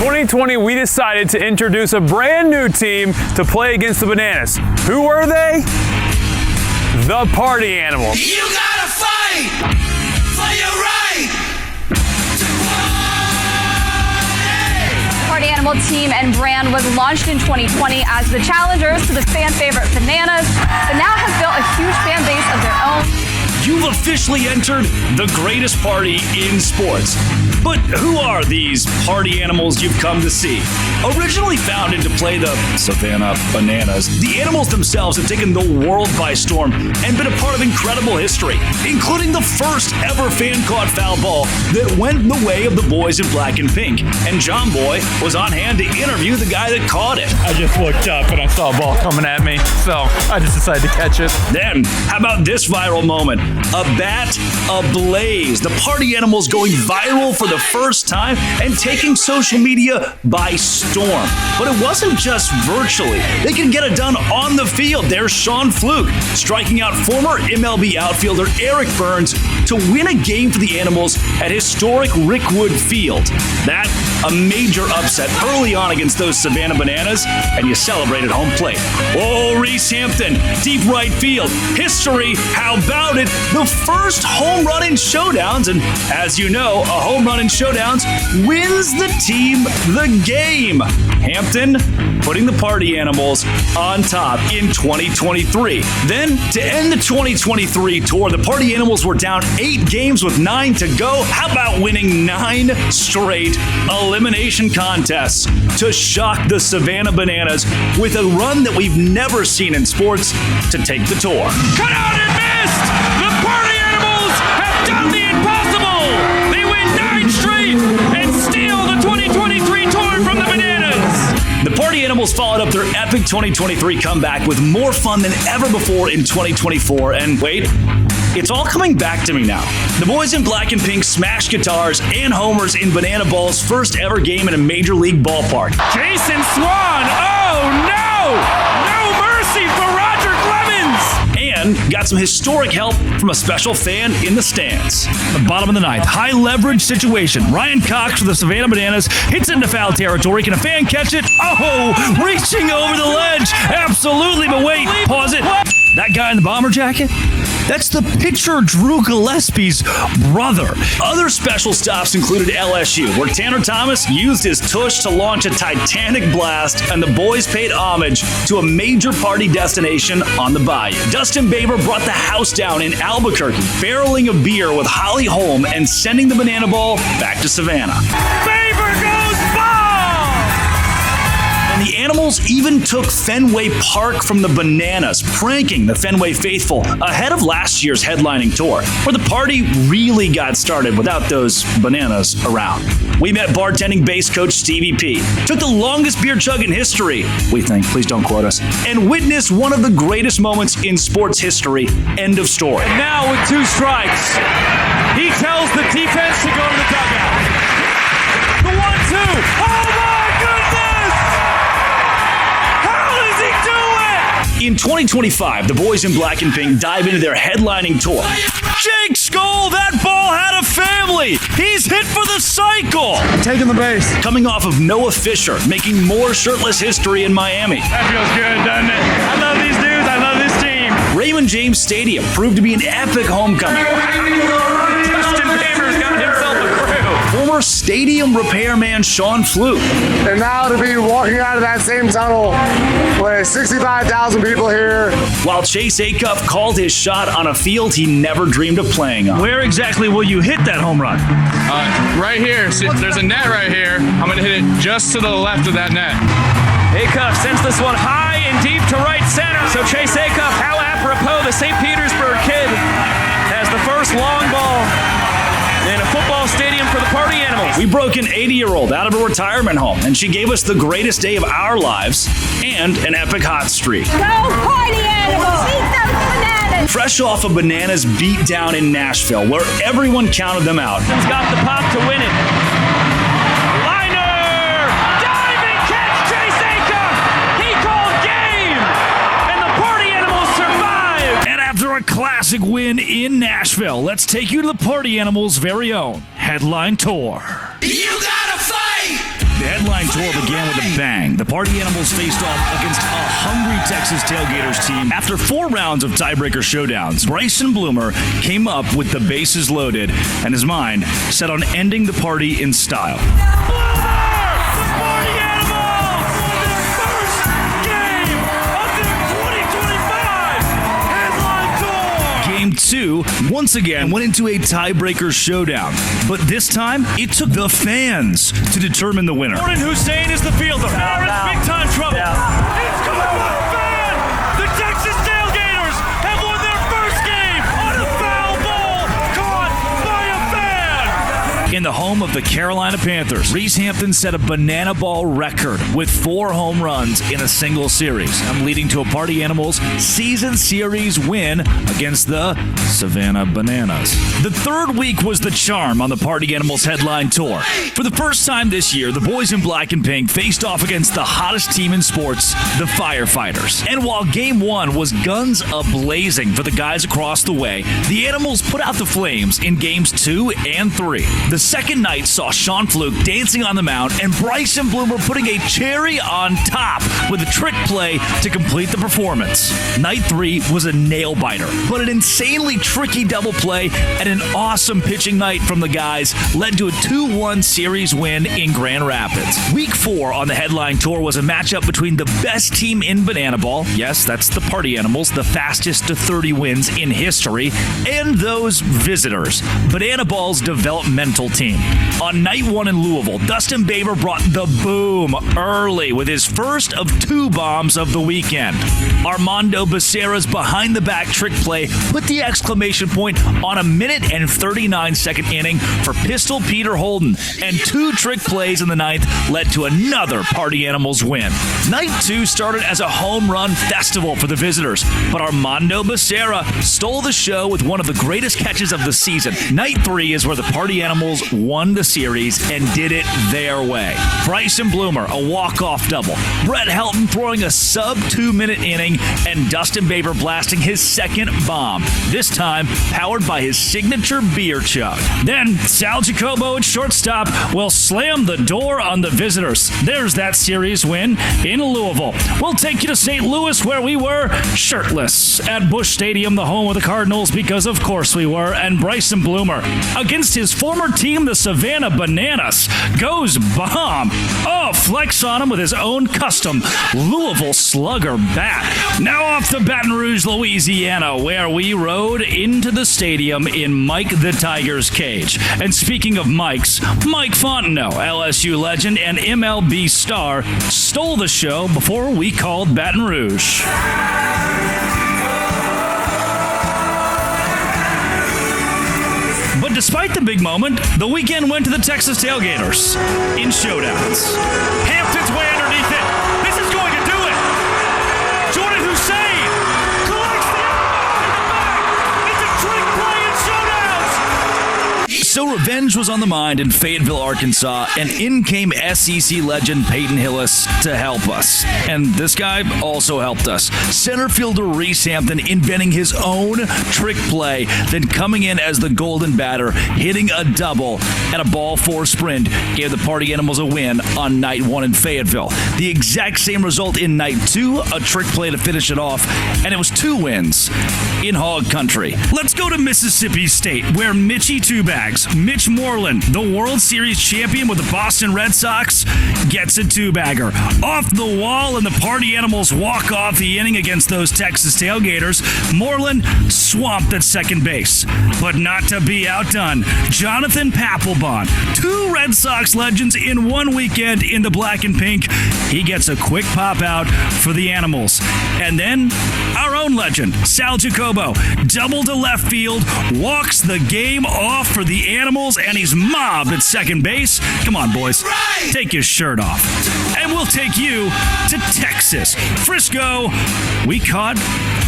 2020, we decided to introduce a brand new team to play against the Bananas. Who were they? The Party Animals. You gotta fight for your right to party. Party Animal team and brand was launched in 2020 as the challengers to the fan favorite Bananas, but now has built a huge fan base of their own. You've officially entered the greatest party in sports. But who are these party animals you've come to see? Originally founded to play the Savannah Bananas, the animals themselves have taken the world by storm and been a part of incredible history, including the first ever fan-caught foul ball that went the way of the boys in black and pink. And John Boy was on hand to interview the guy that caught it. I just looked up and I saw a ball coming at me, so I just decided to catch it. Then, how about this viral moment? A bat ablaze. The party animals going viral for the first time and taking social media by storm. But it wasn't just virtually. They can get it done on the field. There's Sean Fluke striking out former MLB outfielder Eric Burns to win a game for the Animals at historic Rickwood Field. That, a major upset early on against those Savannah Bananas, and you celebrated home plate. Oh, Reese Hampton, deep right field. History, how about it? The first home run in showdowns, and as you know, a home run in showdowns wins the team the game. Hampton putting the Party Animals on top in 2023. Then, to end the 2023 tour, the Party Animals were down 8 games with 9 to go. How about winning 9 straight elimination contests to shock the Savannah Bananas with a run that we've never seen in sports to take the tour? Cut out and missed! The Party Animals have done the impossible! They win 9 straight and steal the 2023 tour from the Bananas! The Party Animals followed up their epic 2023 comeback with more fun than ever before in 2024. And wait, it's all coming back to me now. The boys in black and pink smashed guitars and homers in bananaball's first ever game in a major league ballpark. Jason Swan! Oh no! No mercy for Roger Clemens! And got some historic help from a special fan in the stands. The bottom of the ninth, high leverage situation. Ryan Cox for the Savannah Bananas hits into foul territory. Can a fan catch it? Oh, reaching over the ledge. Absolutely, but wait, pause it. That guy in the bomber jacket? That's the pitcher Drew Gillespie's brother. Other special stops included LSU, where Tanner Thomas used his tush to launch a titanic blast, and the boys paid homage to a major party destination on the bayou. Dustin Baber brought the house down in Albuquerque, barreling a beer with Holly Holm and sending the Bananaball back to Savannah. Favor goes ball! And the Animals even took Fenway Park from the Bananas, pranking the Fenway faithful ahead of last year's headlining tour, where the party really got started without those bananas around. We met bartending bass coach Stevie P, took the longest beer chug in history, we think, please don't quote us, and witnessed one of the greatest moments in sports history. End of story. And now with 2 strikes, he tells the defense to go to the dugout. The 1-2. Oh my goodness! How does he do it? In 2025, the boys in black and pink dive into their headlining tour. Jake Skoll, that ball had a family. He's hit for the cycle. Taking the base. Coming off of Noah Fisher, making more shirtless history in Miami. That feels good, doesn't it? I love these dudes. I love this team. Raymond James Stadium proved to be an epic homecoming. Justin Bieber's got himself a crew. Former stadium repairman Sean Fluke. And now to be walking out of that same tunnel with 65,000 people here. While Chase Acuff called his shot on a field he never dreamed of playing on. Where exactly will you hit that home run? Right here. So there's a net right here. I'm going to hit it just to the left of that net. Acuff sends this one high and deep to right center. So Chase Acuff, how apropos, the St. Petersburg kid has the first long ball in a football stadium for the Party Animals. We broke an 80-year-old out of a retirement home, and she gave us the greatest day of our lives and an epic hot streak. Go Party Animals! Eat those bananas! Fresh off a Bananas beatdown in Nashville, where everyone counted them out. He's got the pop to win it. Liner! Diving catch, Chase Acuff! He called game! And the Party Animals survive! And after a classic win in Nashville, let's take you to the Party Animals' very own headline tour. You gotta fight! The headline headline tour began with a bang. The Party Animals faced off against a hungry Texas Tailgaters team. After 4 rounds of tiebreaker showdowns, Bryson Bloomer came up with the bases loaded and his mind set on ending the party in style. Game 2 once again went into a tiebreaker showdown, but this time it took the fans to determine the winner. Jordan Hussein is the fielder. Lawrence, big time trouble. It's coming by a fan. The Texas Tailgaters have won their first game on a foul ball caught by a fan. In the home of the Carolina Panthers, Reese Hampton set a bananaball record with 4 home runs in a single series, leading to a Party Animals season series win against the Savannah Bananas. The 3rd week was the charm on the Party Animals headline tour. For the first time this year, the boys in black and pink faced off against the hottest team in sports, the Firefighters. And while Game 1 was guns a-blazing for the guys across the way, the Animals put out the flames in Games 2 and 3. The second night saw Sean Fluke dancing on the mound and Bryson Bloomer putting a cherry on top with a trick play to complete the performance. Night 3 was a nail-biter, but an insanely tricky double play and an awesome pitching night from the guys led to a 2-1 series win in Grand Rapids. Week 4 on the headline tour was a matchup between the best team in bananaball, yes, that's the Party Animals, the fastest to 30 wins in history, and those visitors, Bananaball's developmental team. On night 1 in Louisville, Dustin Baber brought the boom early with his first of 2 bombs of the weekend. Armando Becerra's behind-the-back trick play put the exclamation point on a 1 and 39-second inning for Pistol Peter Holden, and 2 trick plays in the 9th led to another Party Animals win. Night 2 started as a home run festival for the visitors, but Armando Becerra stole the show with one of the greatest catches of the season. Night 3 is where the Party Animals won the series and did it their way. Bryson Bloomer, a walk-off double. Brett Helton throwing a sub-2-minute inning, and Dustin Baber blasting his second bomb, this time powered by his signature beer chug. Then Sal Jacobo at shortstop will slam the door on the visitors. There's that series win in Louisville. We'll take you to St. Louis, where we were shirtless at Busch Stadium, the home of the Cardinals, because of course we were, and Bryson Bloomer against his former team, the Savannah Bananas, goes bomb. Oh, flex on him with his own custom Louisville Slugger bat. Now off to Baton Rouge, Louisiana, where we rode into the stadium in Mike the Tiger's cage. And speaking of Mikes, Mike Fontenot, LSU legend and MLB star, stole the show before we called Baton Rouge. But despite the big moment, the weekend went to the Texas Tailgaters in showdowns. Hampton's way underneath it. This is going to do it. Jordan Hussein collects the in the back. It's a trick play in showdowns. So revenge was on the mind in Fayetteville, Arkansas, and in came SEC legend Peyton Hillis to help us. And this guy also helped us. Center fielder Reese Hampton inventing his own trick play, then coming in as the golden batter, hitting a double and a ball 4 sprint, gave the Party Animals a win on night 1 in Fayetteville. The exact same result in night 2, a trick play to finish it off, and it was 2 wins in Hog Country. Let's go to Mississippi State, where Mitchie Two Bags, Mitch Moreland, the World Series champion with the Boston Red Sox, gets a 2-bagger. Off the wall, and the Party Animals walk off the inning against those Texas Tailgaters. Moreland swamped at second base, but not to be outdone. Jonathan Papelbon, 2 Red Sox legends in 1 weekend in the black and pink. He gets a quick pop out for the Animals. And then our own legend, Sal Jacobo, double to left field, walks the game off for the Animals, and he's mobbed at second base. Come on, boys, take your shirt off. And we'll take you to Texas. Frisco, we caught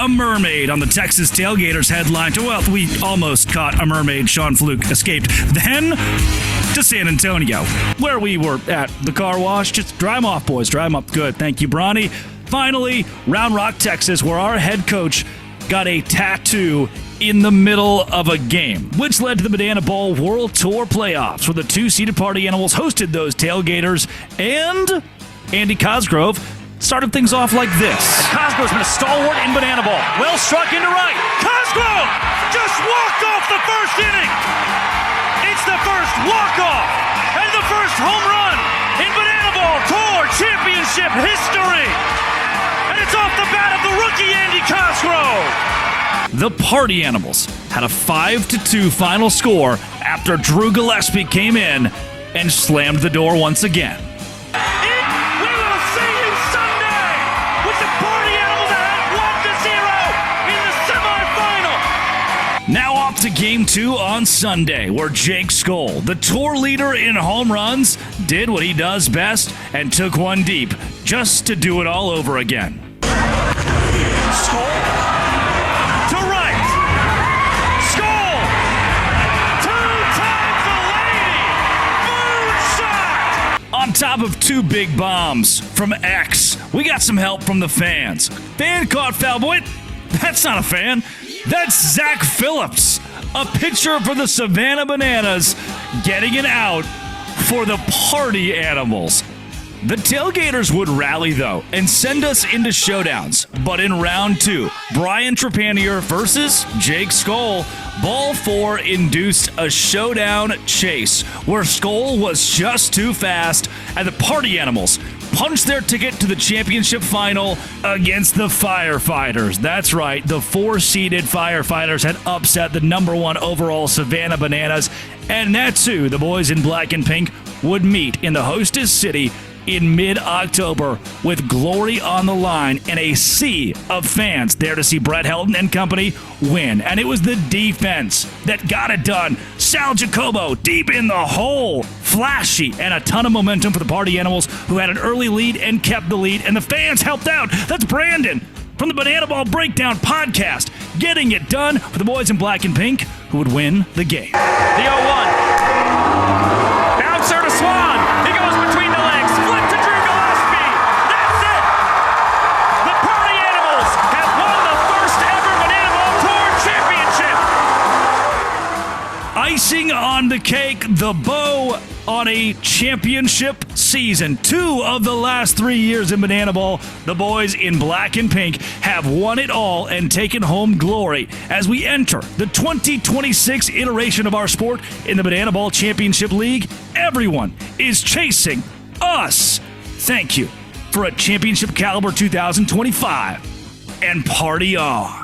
a mermaid on the Texas Tailgaters headline. Well, we almost caught a mermaid. Sean Fluke escaped. Then to San Antonio, where we were at the car wash. Just dry them off, boys. Dry them up. Good. Thank you, Bronny. Finally, Round Rock, Texas, where our head coach got a tattoo in the middle of a game, which led to the Bananaball World Tour playoffs, where the two-seeded Party Animals hosted those tailgaters, and Andy Cosgrove started things off like this. Cosgrove's been a stalwart in Bananaball. Well struck into right. Cosgrove just walked off the first inning. It's the first walk-off and the first home run in Bananaball Tour Championship history. And it's off the bat of the rookie Andy Cosgrove. The Party Animals had a 5-2 final score after Drew Gillespie came in and slammed the door once again. We will see you Sunday with the Party Animals ahead 1-0 in the semifinal. Now off to Game 2 on Sunday, where Jake Skoll, the tour leader in home runs, did what he does best and took one deep just to do it all over again. Skoll to right. Skoll 2 times the lady. Moonshot. On top of 2 big bombs from X, we got some help from the fans. Fan caught foul, boy. That's not a fan. That's Zach Phillips, a pitcher for the Savannah Bananas, getting it out for the Party Animals. The tailgaters would rally, though, and send us into showdowns. But in round 2, Brian Trepanier versus Jake Skoll, ball 4 induced a showdown chase where Skoll was just too fast, and the Party Animals punched their ticket to the championship final against the Firefighters. That's right, the 4-seeded Firefighters had upset the number 1 overall Savannah Bananas, and that's who the boys in black and pink would meet in the hostess city in mid-October with glory on the line and a sea of fans there to see Brett Helton and company win. And it was the defense that got it done. Sal Jacobo deep in the hole. Flashy and a ton of momentum for the Party Animals, who had an early lead and kept the lead, and the fans helped out. That's Brandon from the Bananaball Breakdown podcast, getting it done for the boys in black and pink, who would win the game. The 0-1. Bouncer to Swan. He goes between the legs. Flip to Drew Gillespie. That's it. The Party Animals have won the first ever Bananaball Tour Championship. Icing on the cake, the bow on a championship season. 2 of the last 3 years in Bananaball, the boys in black and pink have won it all and taken home glory as we enter the 2026 iteration of our sport in the Bananaball Championship League. Everyone is chasing us. Thank you for a championship caliber 2025, and party on.